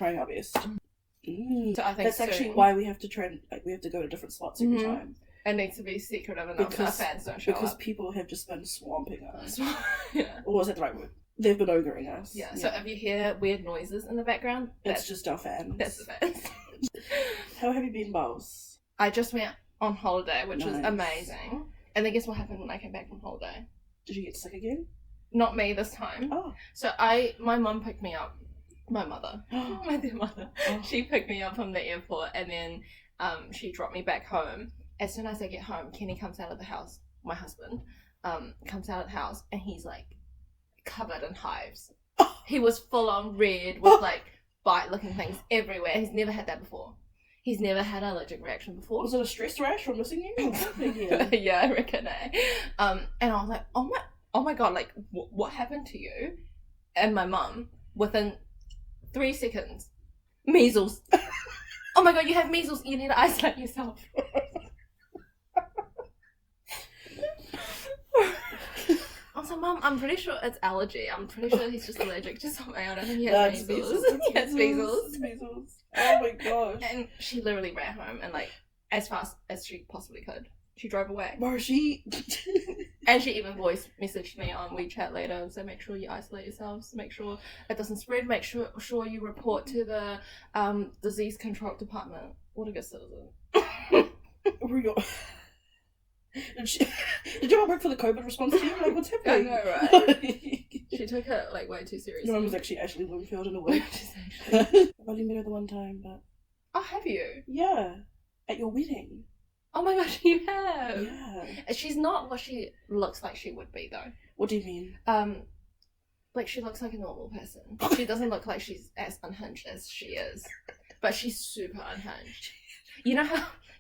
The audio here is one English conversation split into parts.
trying our best. So I think that's actually why we have to we have to go to different slots every time. It needs to be secretive enough so our fans don't show because up. people have just been swamping us. Yeah. Or was that the right word? They've been ogering us. Yeah, so if you hear weird noises in the background, it's just our fans. That's the fans. How have you been, Bowles? I just went on holiday, which was amazing. And then guess what happened when I came back from holiday? Did you get sick again? Not me this time. Oh. So my mum picked me up. My mother. My dear mother. Oh. She picked me up from the airport and then she dropped me back home. As soon as I get home, Kenny comes out of the house, my husband, comes out of the house and he's like covered in hives. He was full on red with like bite-looking things everywhere. He's never had that before. He's never had an allergic reaction before. Was it a stress rash from missing you? Yeah, I reckon. And I was like, oh my god, like what happened to you? And my mum, within 3 seconds, measles. Oh my god, you have measles. You need to isolate yourself. I was like, Mum, I'm pretty sure it's allergy. I'm pretty sure he's just allergic to something. I don't think he has measles. He has measles. Oh my gosh. And she literally ran home and like as fast as she possibly could. She drove away. Where is she? And she even voice messaged me on WeChat later. So make sure you isolate yourselves. Make sure it doesn't spread. Make sure you report to the disease control department. What a good citizen. Did your mum work for the COVID response team? Like, what's happening? I know, right? She took it like way too seriously. Your mum was actually Ashley Bloomfield in a way. I've only met her the one time, but... Oh, have you? Yeah. At your wedding. Oh my gosh, you have. Yeah. She's not what she looks like she would be, though. What do you mean? Like she looks like a normal person. She doesn't look like she's as unhinged as she is, but she's super unhinged.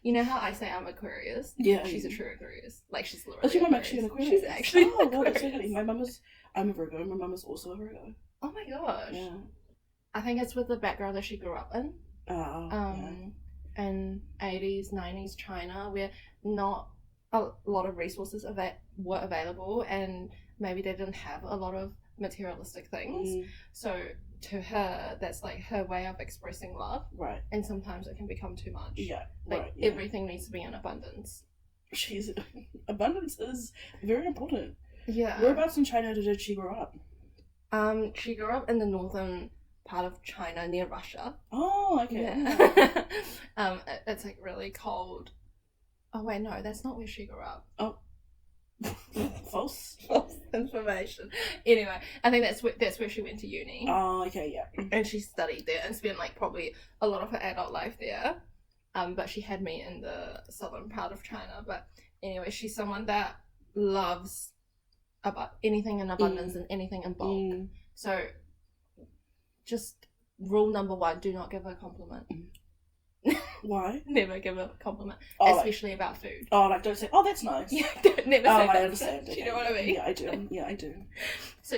You know how I say I'm Aquarius? Yeah. She's a true Aquarius. Like she's literally. Is your mum actually an Aquarius? She's actually. Oh wow, that's so funny. I'm a Virgo. My mum is also a Virgo. Oh my gosh. Yeah. I think it's with the background that she grew up in. Yeah. In 80s, 90s China, where not a lot of resources were available, and maybe they didn't have a lot of materialistic things. So to her, that's like her way of expressing love. Right. And sometimes it can become too much. Yeah. Like everything needs to be in abundance. Abundance is very important. Yeah. Whereabouts in China did she grow up? She grew up in the northern part of China near Russia. Oh, okay. Yeah. It's like really cold. Oh wait, no, that's not where she grew up. Oh. False information. Anyway, I think that's where she went to uni. Oh, okay, yeah. And she studied there and spent like probably a lot of her adult life there. But she had me in the southern part of China. But anyway, she's someone that loves about anything in abundance and anything in bulk. So just rule number 1, do not give her a compliment. Why? Never give a compliment, especially about food. Oh, like don't say, oh, that's nice. Yeah, never say that. I understand. Do you know what I mean? Yeah, I do. Yeah, I do. So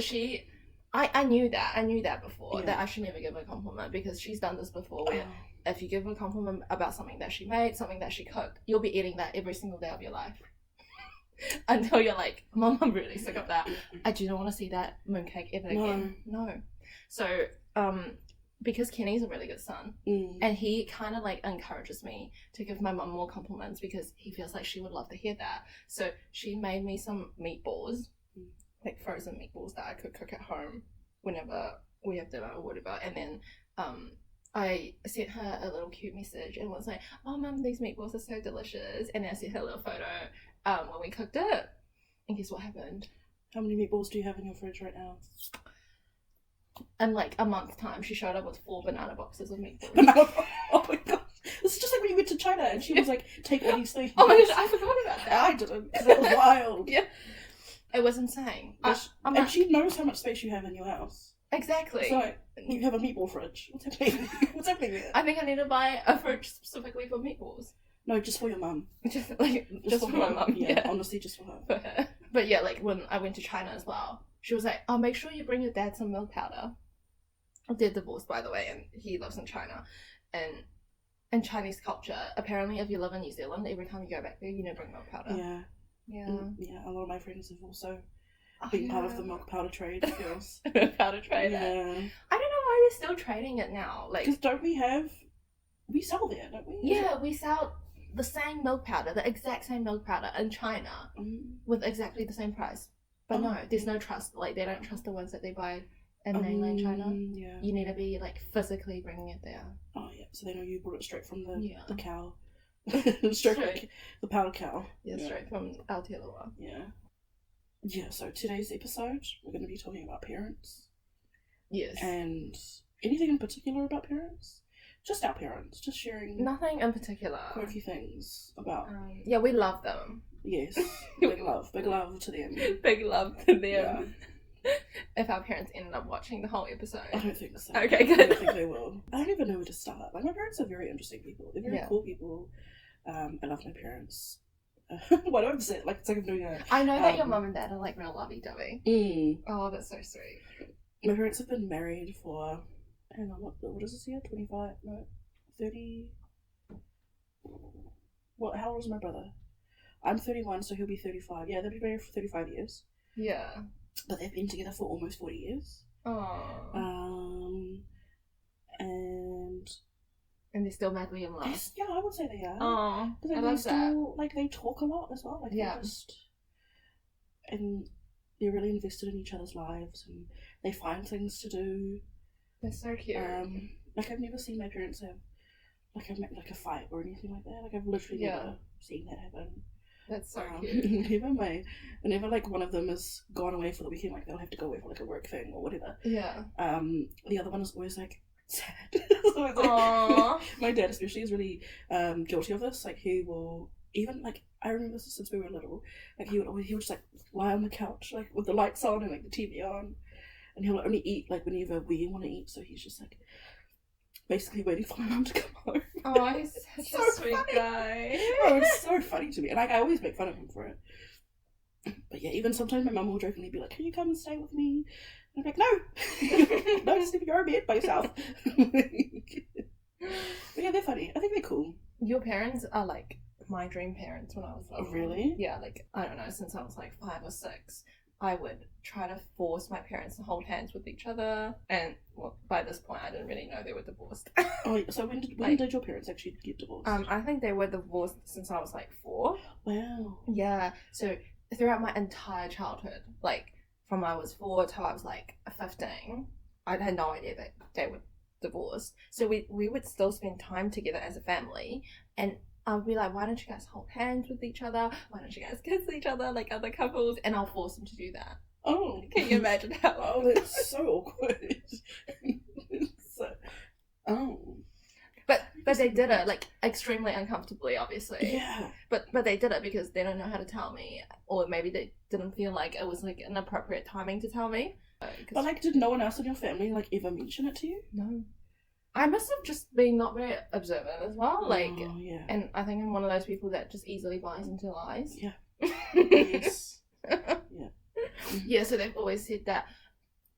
I knew that. I knew that before, that I should never give her a compliment because she's done this before where if you give her a compliment about something that she made, something that she cooked, you'll be eating that every single day of your life. Until you're like, Mom, I'm really sick of that. I do not want to see that mooncake ever again. No. So, because Kenny's a really good son, and he kind of like encourages me to give my mum more compliments because he feels like she would love to hear that. So she made me some meatballs, like frozen meatballs that I could cook at home whenever we have dinner or whatever. And then I sent her a little cute message and was like, oh Mum, these meatballs are so delicious. And then I sent her a little photo when we cooked it. And guess what happened? How many meatballs do you have in your fridge right now? In like a month's time, she showed up with 4 banana boxes of meatballs. Oh my gosh. This is just like when you went to China and she was like, take all these things. Oh my gosh, I forgot about that. I didn't, because it was wild. Yeah. It was insane. And she knows how much space you have in your house. Exactly. So, you have a meatball fridge. What's happening? What's happening there? I think I need to buy a fridge specifically for meatballs. No, just for your mum. Just for my mum. Yeah, honestly, just for her. For her. But yeah, like when I went to China as well, she was like, oh, make sure you bring your dad some milk powder. They're divorced, by the way, and he lives in China. And in Chinese culture, apparently if you live in New Zealand, every time you go back there, you know, bring milk powder. Yeah. Yeah. Yeah, a lot of my friends have also been part of the milk powder trade, girls. Milk powder trade. Yeah. I don't know why they're still trading it now. Like, Because we sell there, don't we? yeah, we sell the same milk powder, the exact same milk powder in China with exactly the same price. But no, there's no trust. Like, they don't trust the ones that they buy in mainland China. Yeah. You need to be, like, physically bringing it there. Oh, yeah. So they know you brought it straight from the cow. straight from the powdered cow. Yeah, straight from Aotearoa. Yeah. Yeah, so today's episode, we're going to be talking about parents. Yes. And anything in particular about parents? Just our parents, just sharing nothing in particular. Quirky things about. Yeah, we love them. Yes, big love to them. Big love to them. Yeah. If our parents ended up watching the whole episode. I don't think so. Okay, good. I don't think they will. I don't even know where to start. Like, my parents are very interesting people. They're very cool people. I love my parents. Why do I have to say it? Like, it's like I'm doing a... I know that your mum and dad are, like, real lovey-dovey. Oh, that's so sweet. My parents have been married for... Hang on, what is this here? 25? No, 30... What? How old is my brother? I'm 31, so he'll be 35. Yeah, they've been married for 35 years. Yeah. But they've been together for almost 40 years. Oh. And they're still madly in love. Yeah, I would say they are. Oh, I love that. Like, they talk a lot as well. Like, and they're really invested in each other's lives, and they find things to do. They're so cute. Like, I've never seen my parents have like a fight or anything like that. Like, I've literally never seen that happen. That's so cute. Whenever like one of them has gone away for the weekend, like they'll have to go away for like a work thing or whatever. Yeah. The other one is always like sad. Aww. My dad especially is really guilty of this. Like, he will even like, I remember this since we were little. Like, he would just like lie on the couch like with the lights on and like the TV on. And he'll only eat like whenever we want to eat, so he's just like basically waiting for my mum to come home. Oh, he's such a sweet guy. Oh, it's so funny to me, and like, I always make fun of him for it. But yeah, even sometimes my mum will jokingly be like, "Can you come and stay with me?" And I'm like, "No, no, sleep in your own bed by yourself." But yeah, they're funny. I think they're cool. Your parents are like my dream parents when I was little. Oh, really? Yeah, like, I don't know, since I was like 5 or 6. I would try to force my parents to hold hands with each other, and well, by this point I didn't really know they were divorced. Oh, so when did your parents actually get divorced? I think they were divorced since I was like 4. Wow. Yeah, so throughout my entire childhood, like from I was 4 till I was like 15, I had no idea that they were divorced. So we would still spend time together as a family, and I'll be like, why don't you guys hold hands with each other? Why don't you guys kiss each other like other couples? And I'll force them to do that. Oh. Can you imagine how? Oh, that's so awkward. But they did it, like, extremely uncomfortably, obviously. Yeah. But they did it because they don't know how to tell me. Or maybe they didn't feel like it was, like, an appropriate timing to tell me. But, like, did no one else in your family, like, ever mention it to you? No. I must have just been not very observant as well, like, yeah. And I think I'm one of those people that just easily buys into lies. Yeah. Yes. Yeah. Yeah, so they've always said that,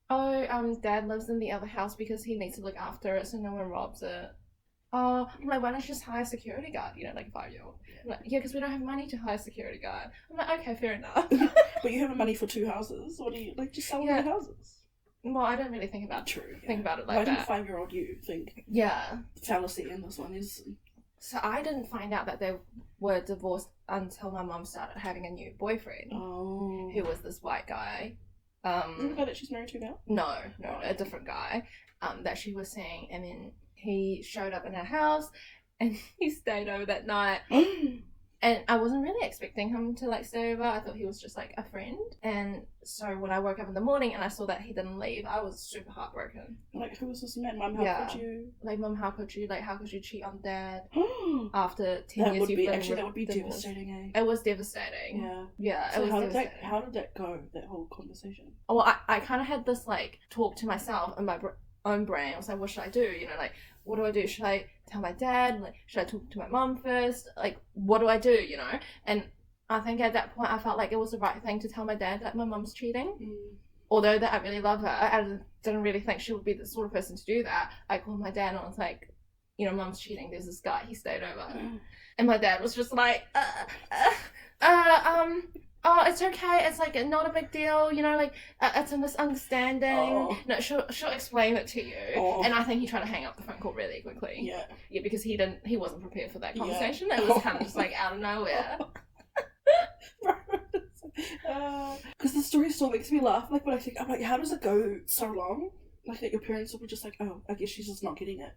Dad lives in the other house because he needs to look after it so no one robs it. Oh, I'm like, why don't you just hire a security guard, you know, like a 5-year-old? I'm like, yeah, because we don't have money to hire a security guard. I'm like, okay, fair enough. But you have money for 2 houses. What do you, like, just sell all the houses? Well, I don't really think about it like Why that. Why didn't 5-year-old you think? Yeah. The fallacy in this one is... So I didn't find out that they were divorced until my mum started having a new boyfriend. Oh. Who was this white guy. Is that the guy that she's married to now? No, a different guy. That she was seeing, and then he showed up in her house, and he stayed over that night. And I wasn't really expecting him to, like, stay over. I thought he was just, like, a friend. And so when I woke up in the morning and I saw that he didn't leave, I was super heartbroken. Like, who was this man? Mum, how could you? Like, Mum, how could you? Like, how could you cheat on Dad after 10 that years would you've be, been actually, that would be divorced. devastating, eh? It was devastating. Yeah. Yeah, so it was devastating. How did that go, that whole conversation? Well, I kind of had this, like, talk to myself in my own brain. I was like, what should I do? You know, like, what do I do? Should I tell my dad? Like, should I talk to my mum first? Like, what do I do, you know? And I think at that point I felt like it was the right thing to tell my dad that my mum's cheating. Although that I really love her, I didn't really think she would be the sort of person to do that. I called my dad and I was like, you know, Mum's cheating, there's this guy, he stayed over. And my dad was just like, oh, it's okay. It's like not a big deal. You know, like it's a misunderstanding. Oh. No, she'll explain it to you. Oh. And I think he tried to hang up the phone call really quickly. Yeah. Yeah, because he wasn't prepared for that conversation. Yeah. It was kind of just like out of nowhere. Because the story still makes me laugh. Like when I think, I'm like, how does it go so long? Like that your parents will be just like, oh, I guess she's just not getting it.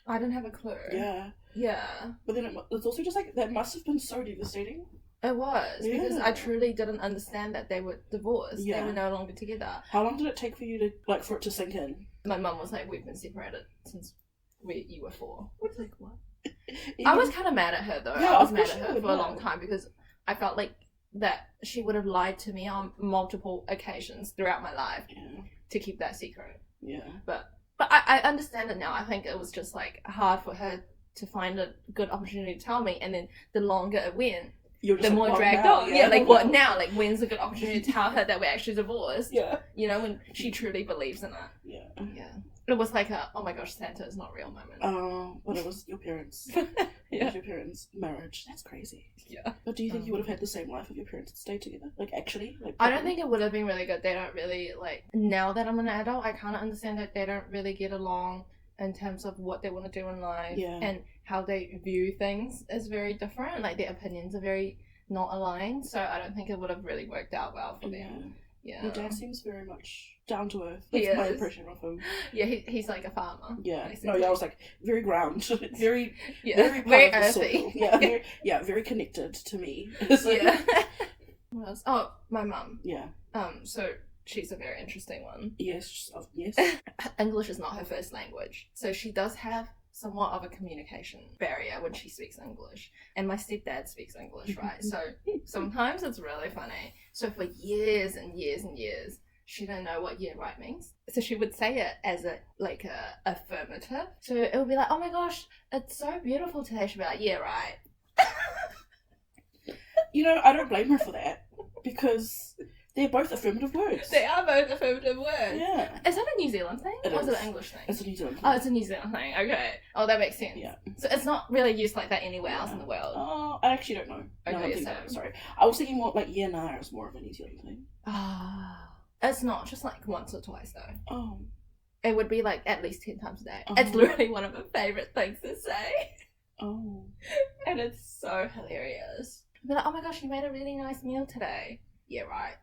I didn't have a clue. Yeah. Yeah. But then it's also just like, that must have been so devastating. It was, because I truly didn't understand that they were divorced. Yeah. They were no longer together. How long did it take for you to, like, for it to sink in? My mum was like, we've been separated since you were 4. What's like, what? I was kind of mad at her, though. Yeah, I was mad at you her would, for a long time because I felt like that she would have lied to me on multiple occasions throughout my life to keep that secret. Yeah. But I understand it now. I think it was just, like, hard for her to find a good opportunity to tell me, and then the longer it went, the more dragged on. Yeah, like what now? Like when's a good opportunity to tell her that we're actually divorced? Yeah. You know, when she truly believes in it. Yeah. Yeah. It was like a, oh my gosh, Santa is not real moment. Oh, but it was your parents. Yeah. It was your parents' marriage. That's crazy. Yeah. But do you think you would have had the same life if your parents had stayed together? Like, actually? Like, I don't think it would have been really good. They don't really, like, now that I'm an adult, I kind of understand that they don't really get along in terms of what they want to do in life. Yeah. And how they view things is very different. Like, their opinions are very not aligned. So I don't think it would have really worked out well for them. Yeah. Your dad seems very much down to earth. He That's my is. impression of him. Yeah, he's like a farmer. Yeah. Basically. No, yeah, I was like, very grounded. Very, yeah. very, very part of the soil. earthy. Yeah, very connected to me. So, Yeah. What else? Oh, my mum. Yeah. So she's a very interesting one. Yes. Yes. English is not her first language, so she does have somewhat of a communication barrier when she speaks English. And my stepdad speaks English, right? So sometimes it's really funny. So for years and years and years, she didn't know what yeah right means. So she would say it as a affirmative. So it would be like, oh my gosh, it's so beautiful today. She'd be like, yeah, right. You know, I don't blame her for that because they're both affirmative words. They are both affirmative words. Yeah. Is that a New Zealand thing? It Or is is. it an English thing? It's a New Zealand thing. Oh, it's a New Zealand thing. Okay. Oh, that makes sense. Yeah. So it's not really used like that anywhere else in the world. Oh, I actually don't know. Okay, No, I'm thinking so- about it, sorry. I was thinking more like yeah, nah, is more of a New Zealand thing. Ah. It's not just like once or twice though. Oh. It would be like at least 10 times a day. Oh. It's literally one of my favourite things to say. Oh. And it's so hilarious. I'd be like, oh my gosh, you made a really nice meal today. Yeah, right.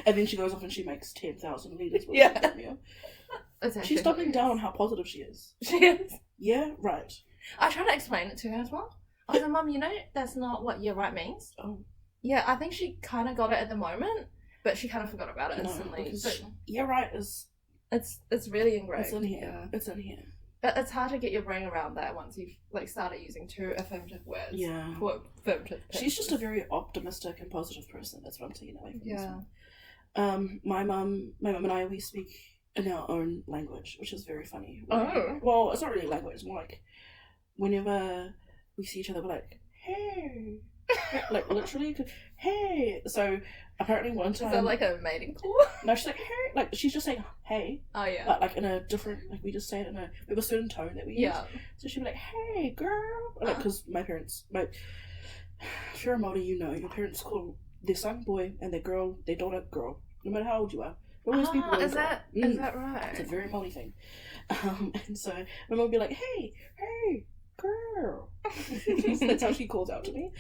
And then she goes off and she makes 10,000 litres worth Yeah. of that meal. It's actually She's doubling down on hilarious. how positive she is. She is. Yeah, right. I try to explain it to her as well. I was like, Mum, you know that's not what yeah, right means. Oh. Yeah, I think she kind of got it at the moment, but she kind of forgot about it No, instantly. because But yeah, right is... it's really ingrained. It's in here. Yeah. It's in here. But it's hard to get your brain around that once you've like started using 2 affirmative words. Yeah. For affirmative She's just a purposes. very optimistic and positive person. That's what I'm taking away from this Yeah. one. My mum and I, we speak in our own language, which is very funny. Oh. Well, it's not really a language. It's more like whenever we see each other, we're like, hey. Like, literally, hey. So, apparently one time... Is that like a mating call? No, she's like, hey. Like, she's just saying, hey. Oh, yeah. But, like, in a different... Like, we just say it in we have a certain tone that we use. Yeah. So she'd be like, hey, girl. Like, because my parents... If you're a Māori, you know, your parents call their son boy and their girl, their daughter girl. No matter how old you are. Always be boy and Is girl. that is that right? It's a very Māori thing. And so my mum would be like, hey, girl. That's how she calls out to me.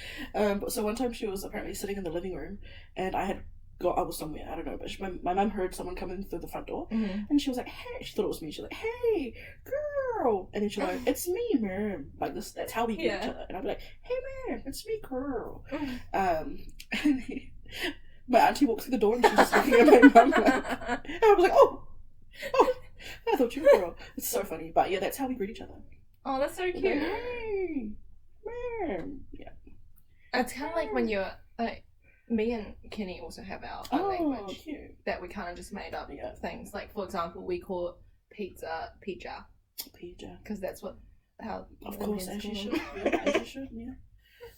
So one time she was apparently sitting in the living room and I was somewhere, I don't know, but my mum heard someone come in through the front door and she was like, hey, she thought it was me. She was like, hey, girl. And then she was like, it's me, ma'am. Like this, that's how we get each other. And I'd be like, hey, ma'am, it's me, girl. And my auntie walks through the door and she's just looking at my mum. And I was like, oh, I thought you were a girl. It's so funny. But yeah, that's how we greet each other. Oh, that's so cute. Like, hey, ma'am. Yeah. It's kind of like when you're like, me and Kenny also have our own language cute. that we kind of just made up things. Like, for example, we call pizza, Pija. because that's how Of the course, Indians as you call should. them. Yeah, as you should, yeah.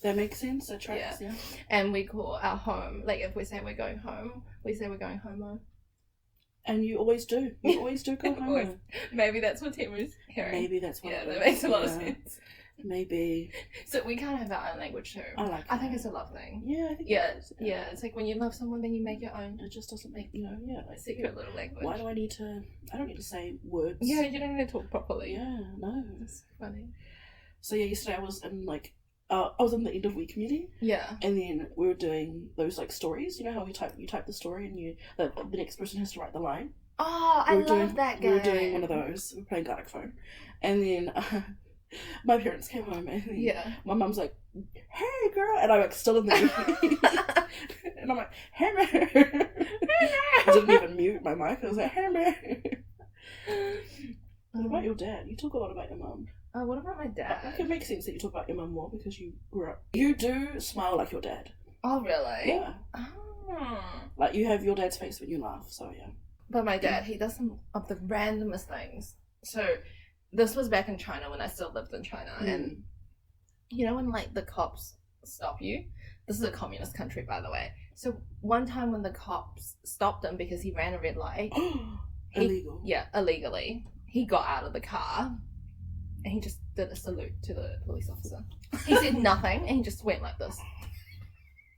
That makes sense. That tracks, yeah. And we call our home, like if we say we're going home, we say we're going homo. And you always do. You always do go home. Maybe that's what Tim was hearing. Maybe that's what Yeah, it that is. makes a lot of Yeah. sense. Maybe. So we can't have our own language too. I like that. I think it's a love thing. Yeah, I think Yeah, it is. yeah. It's like when you love someone, then you make your own It just doesn't make, like... secret little language. Why do I need to... I don't need to say words. Yeah, you don't need to talk properly. Yeah, no. That's funny. So yeah, yesterday I was in like... I was in the end of week meeting. Yeah. And then we were doing those like stories. You know how you type the story and the next person has to write the line? Oh, I love that game. We were doing one of those. We were playing Garlic Phone. And then my parents came home and then my mum's like, hey girl, and I'm like still in the meeting. And I'm like, hey man. I didn't even mute my mic. I was like, hey man. What about your dad? You talk a lot about your mum. Oh, what about my dad? Like, it makes sense that you talk about your mum more because you grew up. You do smile like your dad. Oh, really? Yeah. Oh. Like, you have your dad's face when you laugh, so yeah. But my dad, he does some of the randomest things. So, this was back in China when I still lived in China. And, you know when, like, the cops stop you? This is a communist country, by the way. So, one time when the cops stopped him because he ran a red light. Illegal. Yeah, illegally. He got out of the car. And he just did a salute to the police officer. He said nothing, and he just went like this.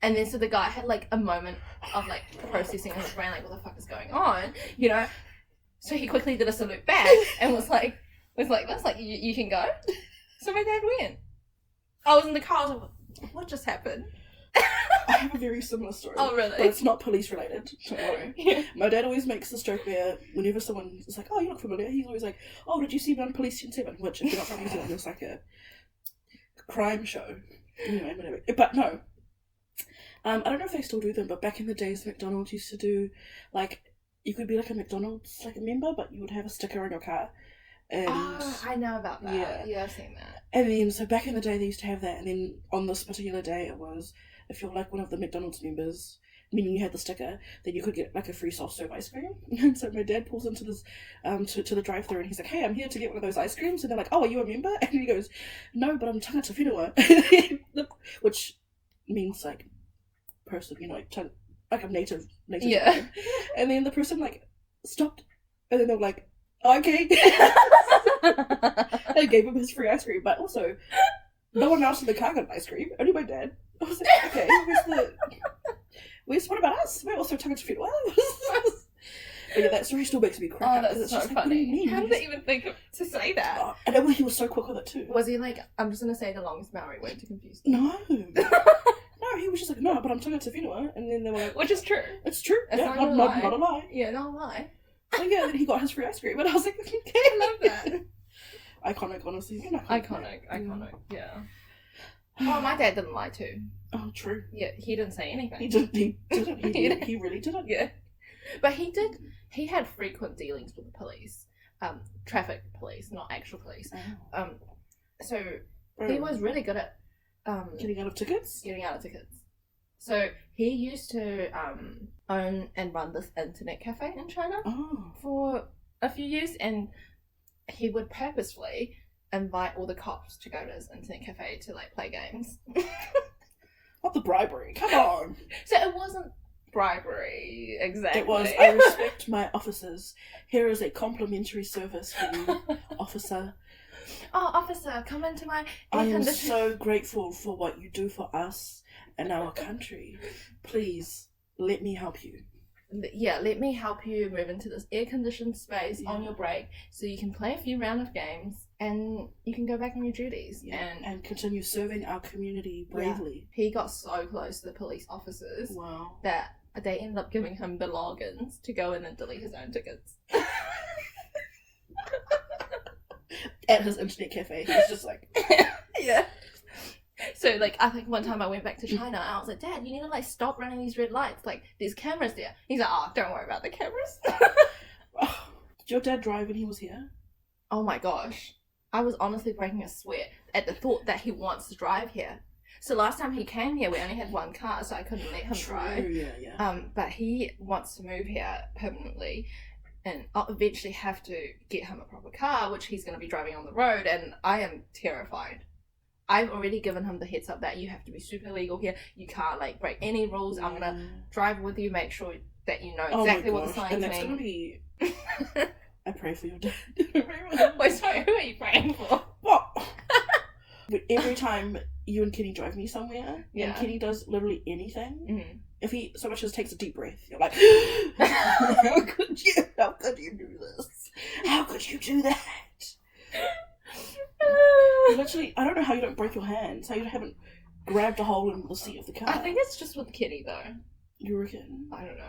And then so the guy had like a moment of like processing in his brain, like what the fuck is going on, you know? So he quickly did a salute back and was like this, like you can go. So my dad went. I was in the car. I was like, what just happened? I have a very similar story. Oh, really? But it's not police related. Don't worry. Yeah. My dad always makes this joke where whenever someone is like, oh, you look familiar, he's always like, oh, did you see me on Police 7? Which, if you're not from New Zealand, it's like a crime show. Anyway, whatever. But no. I don't know if they still do them, but back in the days, McDonald's used to do, like, you could be like a McDonald's like a member, but you would have a sticker on your car. And I know about that. Yeah, I've seen that. And then, so back in the day, they used to have that, and then on this particular day, it was, if you're like one of the McDonald's members, meaning you had the sticker, then you could get like a free soft serve ice cream. And so my dad pulls into this, to the drive-thru, and he's like, hey, I'm here to get one of those ice creams. And they're like, oh, are you a member? And he goes, no, but I'm tanga te whenua. Which means like person, you know, like a native Yeah. person. And then the person like stopped, and then they were like, okay. I gave him his free ice cream, but also no one else in the car got an ice cream, only my dad. I was like, okay, what about us? We're also tanga te whenua. But yeah, that story still makes me cry. Oh, that's so like, funny. what do you mean? How did they even think to say that? Oh, and he was so quick with it too. Was he like, I'm just going to say the longest Maori word to confuse them? No. No, he was just like, no, but I'm tanga te whenua. And then they were like... Which is true. It's true. It's yeah, not a lie. Yeah, not a lie. So yeah, then he got his free ice cream, and I was like, okay. I love that. Iconic, honestly. Iconic, yeah. Oh, my dad didn't lie too. Oh, true. Yeah, he didn't say anything. He didn't. He really didn't. Yeah. But he had frequent dealings with the police. Traffic police, not actual police. Oh. So he was really good at getting out of tickets. So he used to own and run this internet cafe in China for a few years, and he would purposefully invite all the cops to go to his internet cafe to like play games. Not the bribery, come on. So it wasn't bribery, exactly. It was, I respect my officers. Here is a complimentary service for you, officer. Oh, officer, come into my I am so grateful for what you do for us and our country. Please, let me help you. Yeah, let me help you move into this air-conditioned space on your break so you can play a few rounds of games and you can go back on your duties. Yeah, and continue serving our community bravely. Yeah. He got so close to the police officers that they ended up giving him the logins to go in and delete his own tickets. At his internet cafe, he was just like... Yeah. So, like, I think one time I went back to China and I was like, Dad, you need to, like, stop running these red lights. Like, there's cameras there. He's like, oh, don't worry about the cameras. Did your dad drive when he was here? Oh, my gosh. I was honestly breaking a sweat at the thought that he wants to drive here. So last time he came here, we only had one car, so I couldn't let him drive. Yeah. But he wants to move here permanently. And I'll eventually have to get him a proper car, which he's going to be driving on the road. And I am terrified. I've already given him the heads up that you have to be super legal here. You can't like break any rules. I'm going to drive with you, make sure that you know exactly what the signs mean. And that's going to be... I pray for your dad. Wait, sorry, who are you praying for? What? every time you and Kenny drive me somewhere, and Kenny does literally anything, if he so much as takes a deep breath, you're like, how could you do this? How could you do that? Literally, I don't know how you don't break your hands, how you haven't grabbed a hole in the seat of the car. I think it's just with Kenny though. You reckon? I don't know.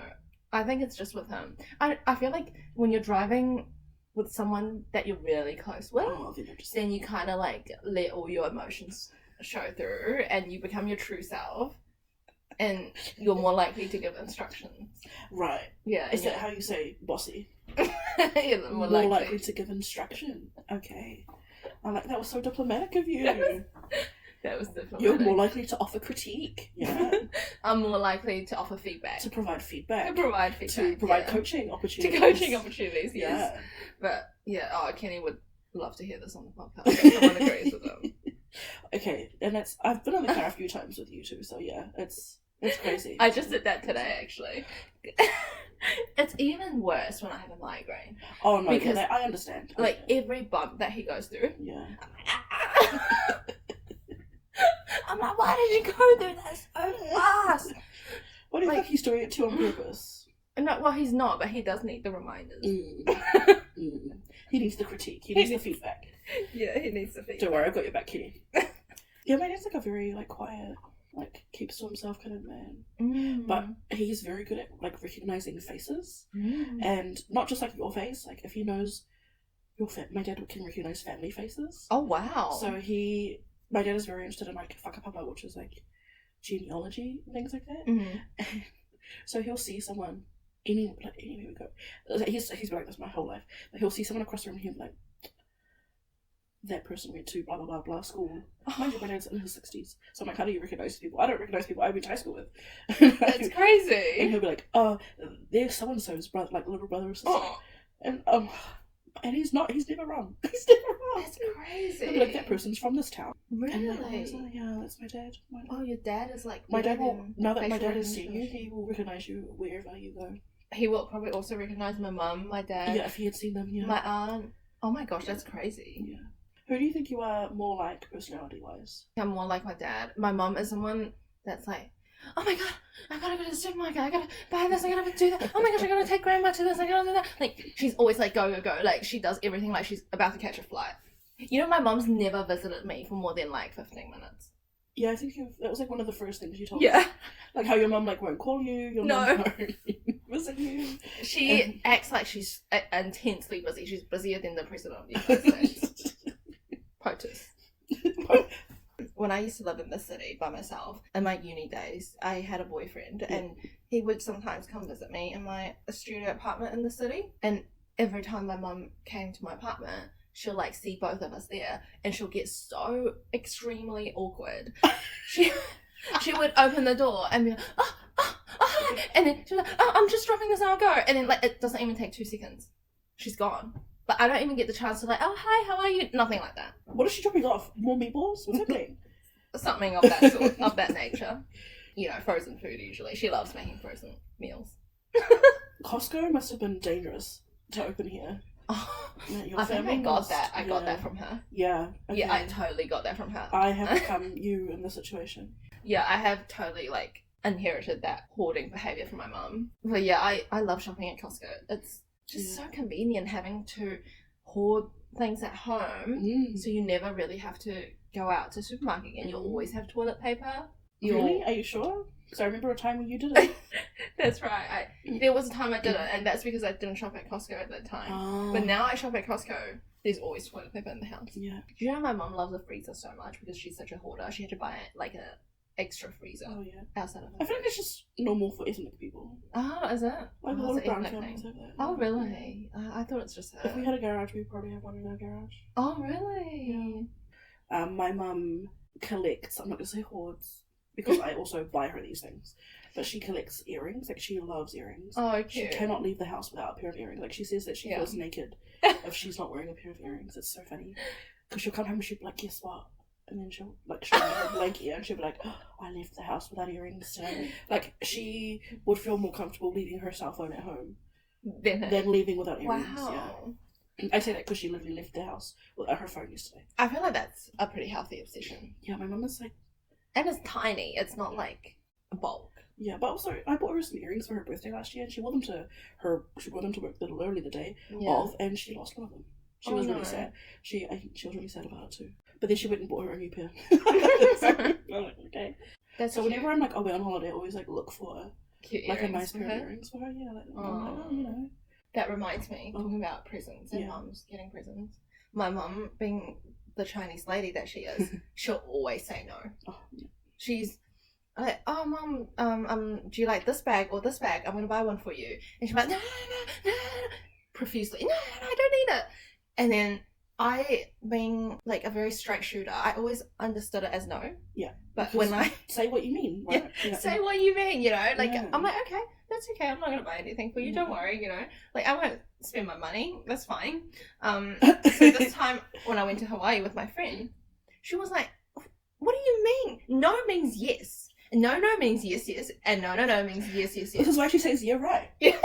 I think it's just with him. I feel like when you're driving with someone that you're really close with, then you kind of like let all your emotions show through and you become your true self and you're more likely to give instructions. Right. Yeah. Is that how you say bossy? Yeah, more likely to give instruction. Okay. I'm like, that was so diplomatic of you. That was diplomatic. You're more likely to offer critique. Yeah. I'm more likely to offer feedback. To provide feedback. To provide coaching opportunities. Yes. Yeah. But yeah, Kenny would love to hear this on the podcast. Someone agrees with him. Okay, and I've been in the car a few times with you too, so yeah, it's crazy. I just did that today actually. It's even worse when I have a migraine. Oh no, because I understand. Like every bump that he goes through. Yeah. I'm like, why did you go through that so fast? What do you think he's doing it to on purpose? No, well, he's not, but he does need the reminders. He needs the critique. He needs the feedback. Yeah, he needs the feedback. Don't worry, I've got your back, Kitty. Yeah, my dad's like a very quiet, keeps to himself kind of man. But he's very good at recognizing faces, and not just your face. Like if he knows your my dad can recognize family faces. Oh wow! So my dad is very interested in whakapapa, which is genealogy and things like that. So he'll see someone anywhere we go. He's been like this my whole life. But he'll see someone across the room and he'll be like, that person went to blah blah blah blah school. My dad's in his 60s, so I'm like, how do you recognize people? I don't recognize people I went to high school with. That's crazy. And he'll be like, there's so and so's brother, little brother or sister, and he's never wrong. He's never wrong. That's crazy. He'll be like, that person's from this town. Really? And yeah, that's my dad. Oh, your dad is my dad will. Now that my dad has seen you, he will recognize you wherever you go. He will probably also recognize my mum, my dad. Yeah, if he had seen them. Yeah. My aunt. Oh my gosh, that's crazy. Yeah. Who do you think you are more like personality-wise? I'm more like my dad. My mum is someone that's like, oh my god, I gotta go to the supermarket, I gotta buy this, I gotta do that, oh my gosh, I gotta take grandma to this, I gotta do that. She's always like, go, go, go. She does everything like she's about to catch a flight. You know, my mum's never visited me for more than 15 minutes. Yeah, I think that was one of the first things you told me. Yeah. How your mum won't call you, your mum won't visit you. She acts like she's intensely busy. She's busier than the president of the United States. POTUS. When I used to live in the city by myself, in my uni days, I had a boyfriend and he would sometimes come visit me in my studio apartment in the city. And every time my mum came to my apartment, she'll see both of us there and she'll get so extremely awkward. She would open the door and be like, oh, hi. And then she'll be like, oh, I'm just dropping this and I'll go. And then it doesn't even take 2 seconds. She's gone. But I don't even get the chance to oh, hi, how are you? Nothing like that. What is she dropping off? More meatballs? What's happening? Something of that sort, of that nature. Frozen food usually. She loves making frozen meals. Costco must have been dangerous to open here. Oh, I think I got that. I got that from her. Yeah. Okay. Yeah, I totally got that from her. I have become you in this situation. Yeah, I have totally inherited that hoarding behaviour from my mum. But yeah, I love shopping at Costco. It's just so convenient having to hoard things at home, so you never really have to go out to the supermarket and you'll always have toilet paper. Really? Are you sure? Because I remember a time when you did it. That's right. There was a time I did it, and that's because I didn't shop at Costco at that time. Oh. But now I shop at Costco. There's always toilet paper in the house. Yeah. Do you know my mum loves the freezer so much because she's such a hoarder? She had to buy a extra freezer. Oh yeah. Outside of it. I feel like it's just normal for ethnic people. Oh, is it? A lot of brown families have that. Oh really? I thought it's just her. If we had a garage, we'd probably have one in our garage. Oh really? Yeah. My mum collects. I'm not gonna say hoards because I also buy her these things, but she collects earrings. She loves earrings. Oh, okay. She cannot leave the house without a pair of earrings. She says that she feels naked if she's not wearing a pair of earrings. It's so funny because she'll come home and she'll be like, guess what? And then she'll show me her blank ear and she'll be like, oh, I left the house without earrings today. She would feel more comfortable leaving her cell phone at home than leaving without earrings. Wow. I say that because she literally left the house without her phone yesterday. I feel like that's a pretty healthy obsession. Yeah, my mum is like... And it's tiny. It's not like a bulk. Yeah, but also I bought her some earrings for her birthday last year, and she wore them to work literally the day of, and she lost one of them. She was really sad. I think she was really sad about it too. But then she went and bought her a new pair. So I'm like, okay. So whenever I'm like away on holiday, I always like look for cute like a nice pair of earrings for her. Yeah, like, I'm like, oh, you know. That reminds me, talking about presents and mums getting presents. My mum, being the Chinese lady that she is, she'll always say no. Oh, yeah. She's like, oh mum, do you like this bag or this bag? I'm gonna buy one for you. And she's like, no, profusely, no, I don't need it. And then I, being like a very straight shooter, I always understood it as no. Yeah. But when I say what you mean, right? Say what you mean, you know, like I'm like, okay, that's okay. I'm not gonna buy anything for you. Don't worry, you know. Like I won't spend my money. That's fine. So this time when I went to Hawaii with my friend, she was like, what do you mean? No means yes. No means yes, and no means yes. This is why she says you're right. Yeah.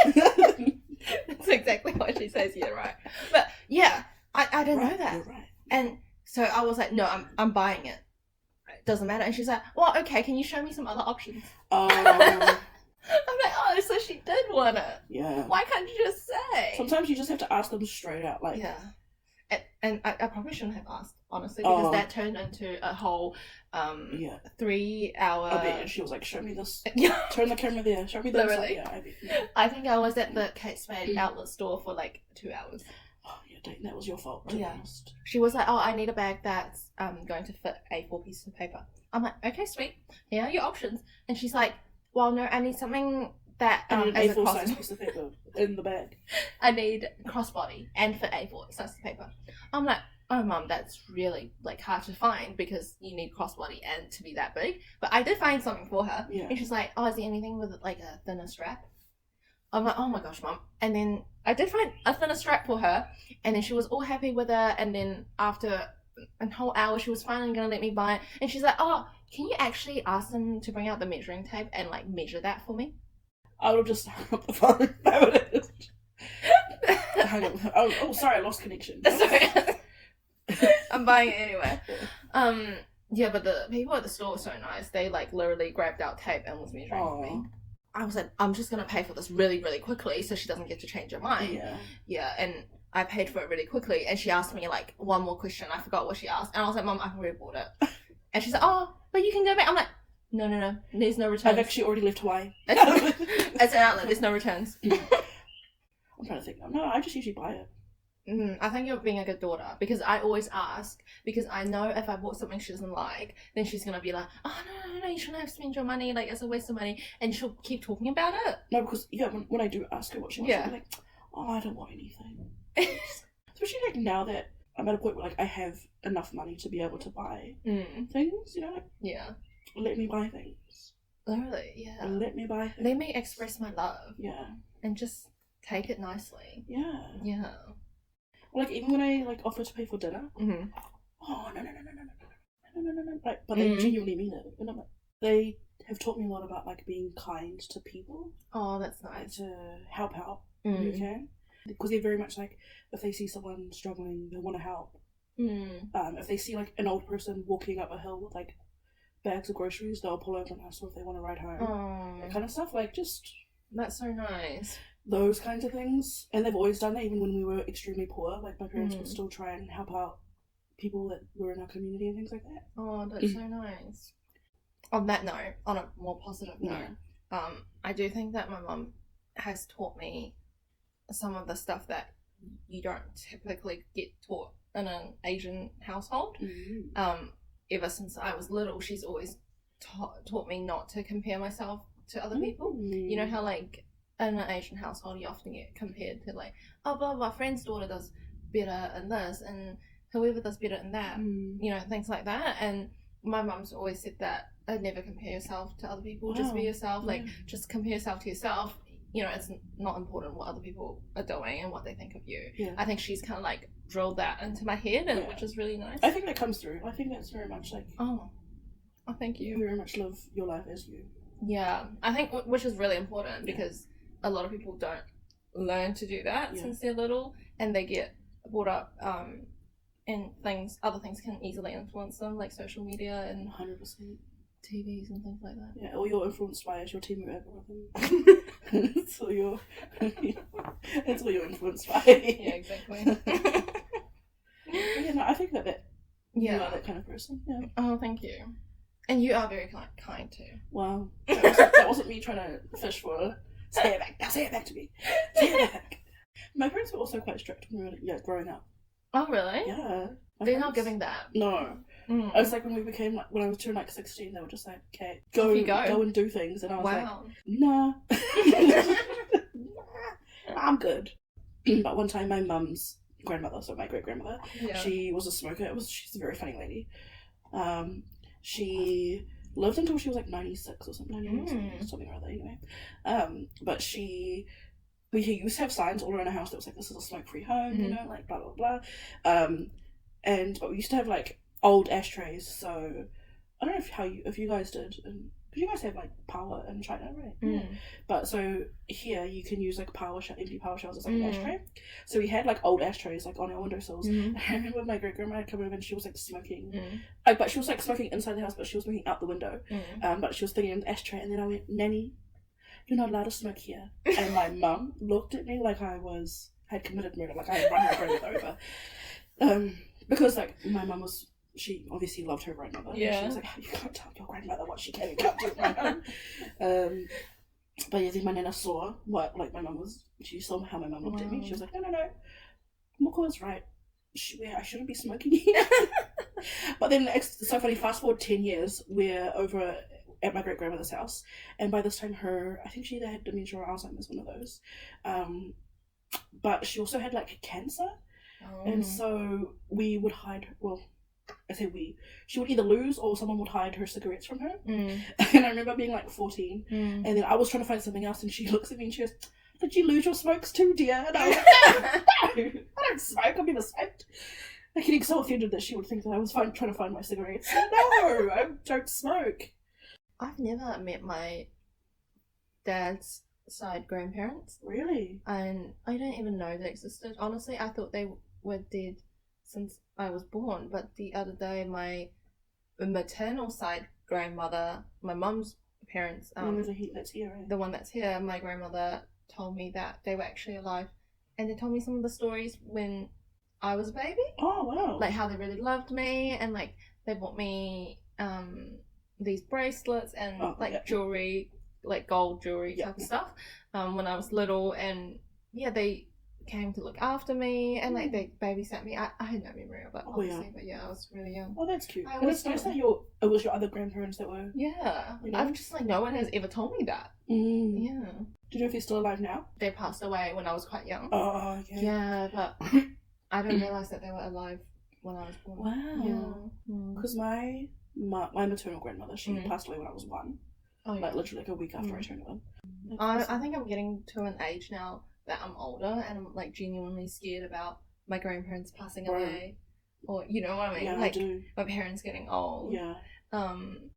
That's exactly why she says you're right. But yeah, I didn't know that. You're right. And so I was like, no, I'm buying it. It doesn't matter. And she's like, well, okay, can you show me some other options? I'm like, oh, so she did want it. Yeah. Why can't you just say? Sometimes you just have to ask them straight out, like. Yeah. And I probably shouldn't have asked, honestly, because that turned into a whole 3 hour... I bet she was like, show me this. Turn the camera there. Show me this. Literally. I think I was at the Kate Spade outlet store for like 2 hours. Oh, yeah, dang, that was your fault, to be honest. She was like, oh, I need a bag that's going to fit A4 pieces of paper. I'm like, okay, sweet. Here are your options. And she's like, well, no, I need something that I need an A4 size piece of paper in the bag. I need crossbody and for A4 size of paper. I'm like, oh mum, that's really like hard to find because you need crossbody and to be that big. But I did find something for her. Yeah. And she's like, oh, is there anything with like a thinner strap? I'm like, oh my gosh, mum. And then I did find a thinner strap for her, and then she was all happy with it. And then after a whole hour, she was finally gonna let me buy it. And she's like, oh, can you actually ask them to bring out the measuring tape and like measure that for me? I would have just hung up the phone. That would have hung up. Oh, sorry, I lost connection. Sorry. I'm buying it anyway. Yeah, but the people at the store were so nice. They like literally grabbed out tape and was measuring for me. I was like, I'm just gonna pay for this really, really quickly so she doesn't get to change her mind. Yeah, and I paid for it really quickly, and she asked me like one more question. I forgot what she asked, and I was like, Mum, I've already bought it. And she's like, oh, but you can go back. I'm like, no, there's no returns. I've actually already left Hawaii. It's an outlet, there's no returns. I'm trying to think. No, I just usually buy it. I think you're being a good daughter, because I always ask, because I know if I bought something she doesn't like, then she's going to be like, oh no, you shouldn't have spent your money, like it's a waste of money, and she'll keep talking about it. No, because when I do ask her what she wants, she'll be like, oh, I don't want anything. Especially like now that I'm at a point where like I have enough money to be able to buy things, you know, like, let me buy things. Literally, yeah. Let me buy things. Let me express my love. Yeah. And just take it nicely. Yeah. Yeah. Like even when I like offer to pay for dinner, oh no, like, but they genuinely mean it. And I'm like, they have taught me a lot about like being kind to people. Oh, that's nice. Like, to help out when you can, because they're very much like, if they see someone struggling, they want to help. If they see like an old person walking up a hill with like bags of groceries, they'll pull over and ask them if they want to ride home. That kind of stuff, like just. That's so nice. Those kinds of things, and they've always done that even when we were extremely poor. Like my parents would still try and help out people that were in our community and things like that. Oh, that's so nice. On that note, on a more positive note, I do think that my mum has taught me some of the stuff that you don't typically get taught in an Asian household. Ever since I was little, she's always taught me not to compare myself to other people. You know how like in an Asian household you often get compared to like, oh, blah blah, friend's daughter does better in this and whoever does better in that, you know, things like that. And my mum's always said that I'd never compare yourself to other people. Just be yourself. Like just compare yourself to yourself. You know, it's not important what other people are doing and what they think of you. I think she's kind of like drilled that into my head, and which is really nice. I think that comes through. I think that's very much like, oh thank you. You very much live your life as you. Yeah, I think which is really important because a lot of people don't learn to do that since they're little, and they get brought up, and other things can easily influence them, like social media and 100%. TVs and things like that. Yeah, all you're influenced by is your team algorithm. That's all you're influenced by. Yeah, exactly. Yeah, no, I think that you are that kind of person. Yeah. Oh, thank you. And you are very kind too. Wow. That wasn't me trying to fish for. Say it back. Now say it back to me. Say it back. My parents were also quite strict when we were growing up. Oh, really? Yeah. They're not giving that. No. Mm. It was like when I was turning 16, they were just like, okay, go and do things, and I was like, nah, I'm good. But one time, my mum's grandmother, so my great grandmother, she was a smoker. She's a very funny lady. She lived until she was like 96 or something, something or other. Anyway, but we used to have signs all around our house that was like, this is a smoke-free home, you know, like blah blah blah. But we used to have like old ashtrays, so I don't know if you guys did, because you guys have like power in China, right? Yeah. But so here you can use like empty power shells as like an ashtray. So we had like old ashtrays like on our windowsills. And I remember my great grandma had come over and she was like smoking, but she was like smoking inside the house, but she was smoking out the window. But she was thinking in the ashtray, and then I went, Nanny, you're not allowed to smoke here. And my mum looked at me like I had committed murder, like I had run her grandmother over. Because like my mum she obviously loved her grandmother. Yeah. She was like, you can't tell your grandmother what she can and can't do at my home. But yeah, then my nana saw what like my mum was. She saw how my mum looked at me. She was like, no, Moko was right. I shouldn't be smoking here. But then it's so funny. Fast forward 10 years, we're over at my great grandmother's house, and by this time I think she either had dementia or Alzheimer's, one of those. But she also had like cancer. And so we would hide, I say she would either lose or someone would hide her cigarettes from her. And I remember being like 14, and then I was trying to find something else, and she looks at me and she goes, did you lose your smokes too, dear? And I was like, no, I don't smoke, I've never smoked. I'm getting so offended that she would think that I was trying to find my cigarettes. No, I don't smoke. I've never met my dad's side grandparents. Really? And I don't even know they existed. Honestly, I thought they were dead since I was born. But the other day, my maternal side grandmother, my mum's parents, that's here, right? The one that's here, my grandmother told me that they were actually alive, and they told me some of the stories when I was a baby. Oh wow! Like how they really loved me, and like they bought me these bracelets and jewelry, like gold jewelry type of stuff when I was little, and they came to look after me, and like they babysat me. I had no memory of it, obviously, but I was really young. Oh, that's cute. And it's nice that it was your other grandparents that were. Yeah, you know? I've just like no one has ever told me that. Yeah. Do you know if they're still alive now? They passed away when I was quite young. Oh, okay. Yeah, but I didn't realise that they were alive when I was born. Wow. Yeah. Because my maternal grandmother, she passed away when I was 1. Oh, yeah. Like literally like a week after I turned 1. I think I'm getting to an age now that I'm older, and I'm like genuinely scared about my grandparents passing away, or you know what I mean? Yeah, like I do. My parents getting old. Yeah.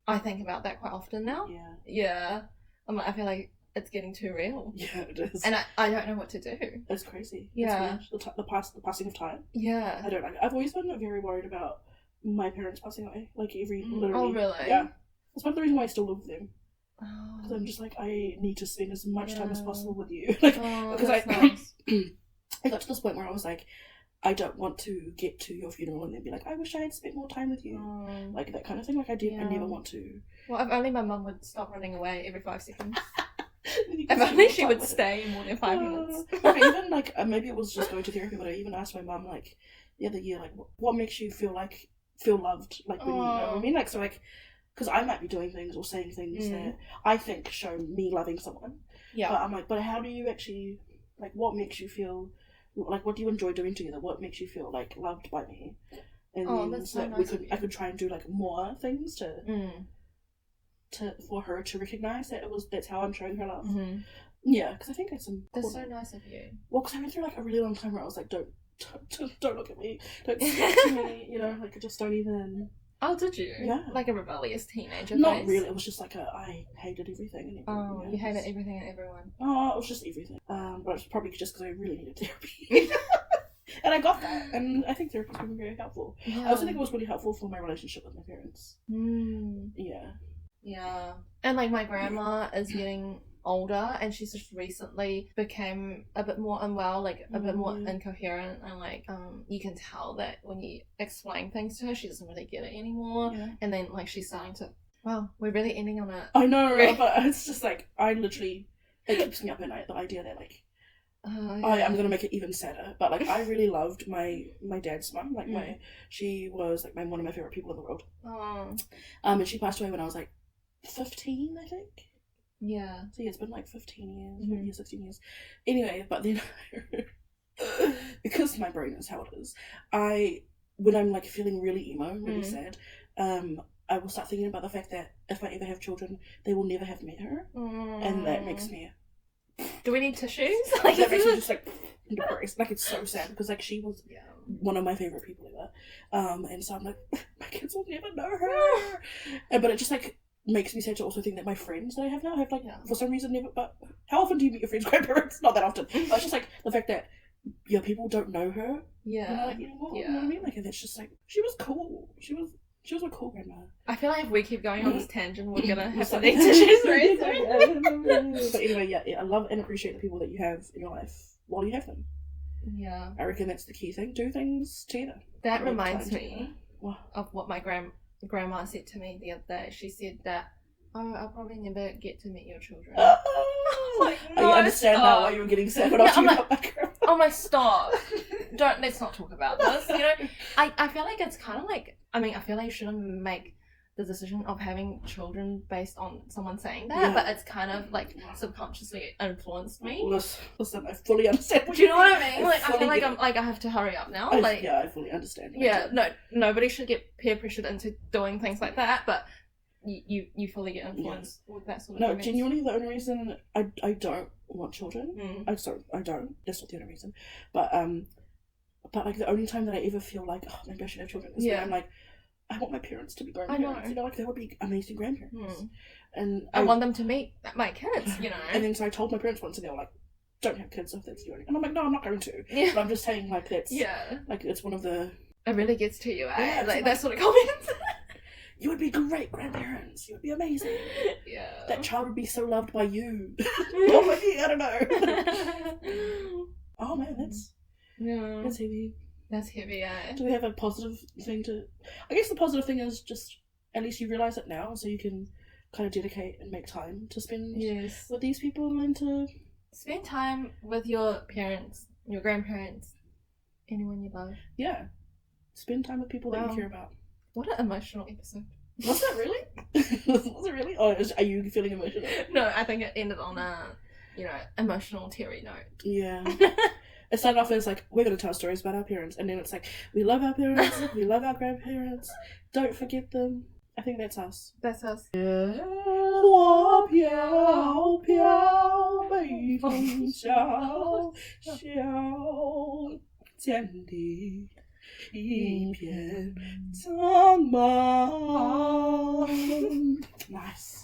I think about that quite often now. Yeah. Yeah. I feel like it's getting too real. Yeah, it is. And I don't know what to do. It's crazy. Yeah. It's the passing of time. Yeah. I don't know. I've always been very worried about my parents passing away. Like literally. Oh really? Yeah. That's one of the reasons why I still live with them. Because I'm just like, I need to spend as much time as possible with you. Like, because nice. I got to this point where I was like, I don't want to get to your funeral and then be like, I wish I had spent more time with you. Like that kind of thing. Like I never want to. Well, if only my mum would stop running away every 5 seconds. If only she would stay more than 5 minutes. Even like maybe it was just going to therapy, but I even asked my mum like the other year, like what makes you feel loved, like when you know what I mean, like so like. Because I might be doing things or saying things that I think show me loving someone. Yeah. But I'm like, but how do you actually, like, what makes you feel, like, what do you enjoy doing together? What makes you feel, like, loved by me? And that's so so nice I could try and do, like, more things for her to recognise that's how I'm showing her love. Yeah, because I think it's important. That's so nice of you. Well, because I went through, like, a really long time where I was like, don't look at me. Don't speak to me. You know, like, just don't even... Oh, did you? Yeah. Like a rebellious teenager Not phase? really. It was just like I hated everything and everyone. Oh, you hated everything and everyone. Oh, it was just everything. But it's probably just because I really needed therapy. And I got that, and I think therapy's been very helpful. Yeah. I also think it was really helpful for my relationship with my parents. Yeah. Yeah. And like my grandma is getting older, and she's just recently became a bit more unwell, like a bit more incoherent, and like you can tell that when you explain things to her, she doesn't really get it anymore. Yeah. And then like she's starting to. Wow, we're really ending on it. I know, but it's just like it keeps me up at night. The idea that like. I'm gonna make it even sadder, but like I really loved my dad's mum. Like she was like one of my favorite people in the world. And she passed away when I was like 15, I think. Yeah. So yeah, it's been like 15 years, 16 years. Anyway, but then because my brain is how it is, when I'm like feeling really emo, really sad, I will start thinking about the fact that if I ever have children, they will never have met her, and that makes me. Do we need tissues? Like that makes me just like depressed. Like it's so sad because like she was one of my favorite people ever. And so I'm like, my kids will never know her. But it just like makes me sad to also think that my friends that I have now have like for some reason never. But how often do you meet your friends' grandparents? Not that often. But it's just like the fact that people don't know her. Yeah. Anymore. You know what I mean? Like and it's just like she was cool. She was a cool grandma. I feel like if we keep going on this tangent, we're gonna have some tissues, right? But anyway, I love and appreciate the people that you have in your life while you have them. Yeah. I reckon that's the key thing. Do things together. That reminds me of what my grandma said to me the other day. She said that, I'll probably never get to meet your children. Like, no, I understand now why you were getting sad when I was talking about my grandma. Oh my, stop. Let's not talk about this. You know, I feel like it's kind of like, I feel like you shouldn't make the decision of having children based on someone saying that, but it's kind of like subconsciously influenced me. Listen, I fully understand. Do you know what I mean? Like, I feel like I have to hurry up now. I fully understand. Nobody should get peer pressured into doing things like that, but you fully get influenced with that sort of thing. No, genuinely, the only reason I don't want children, I don't. That's not the only reason, but like the only time that I ever feel like maybe I should have children is when I'm like, I want my parents to be grandparents. I know. You know, like they would be amazing grandparents. And I want them to meet my kids, you know. And then so I told my parents once and they were like, don't have kids if that's you. And I'm like, no, I'm not going to. Yeah. But I'm just saying like that's like it's one of the it really gets to you, eh? Like that sort of comments. You would be great grandparents. You would be amazing. Yeah. That child would be so loved by you. Not by me, I don't know. Oh man, that's heavy. That's heavy, eh? Do we have a positive thing to... I guess the positive thing is just, at least you realise it now, so you can kind of dedicate and make time to spend with these people and to... Spend time with your parents, your grandparents, anyone you love. Yeah. Spend time with people that you care about. What an emotional episode. Was that really? Was it really? Oh, are you feeling emotional? No, I think it ended on a, emotional, teary note. Yeah. It started off as like, we're going to tell stories about our parents, and then it's like, we love our parents, we love our grandparents, don't forget them. I think that's us. That's us. Nice.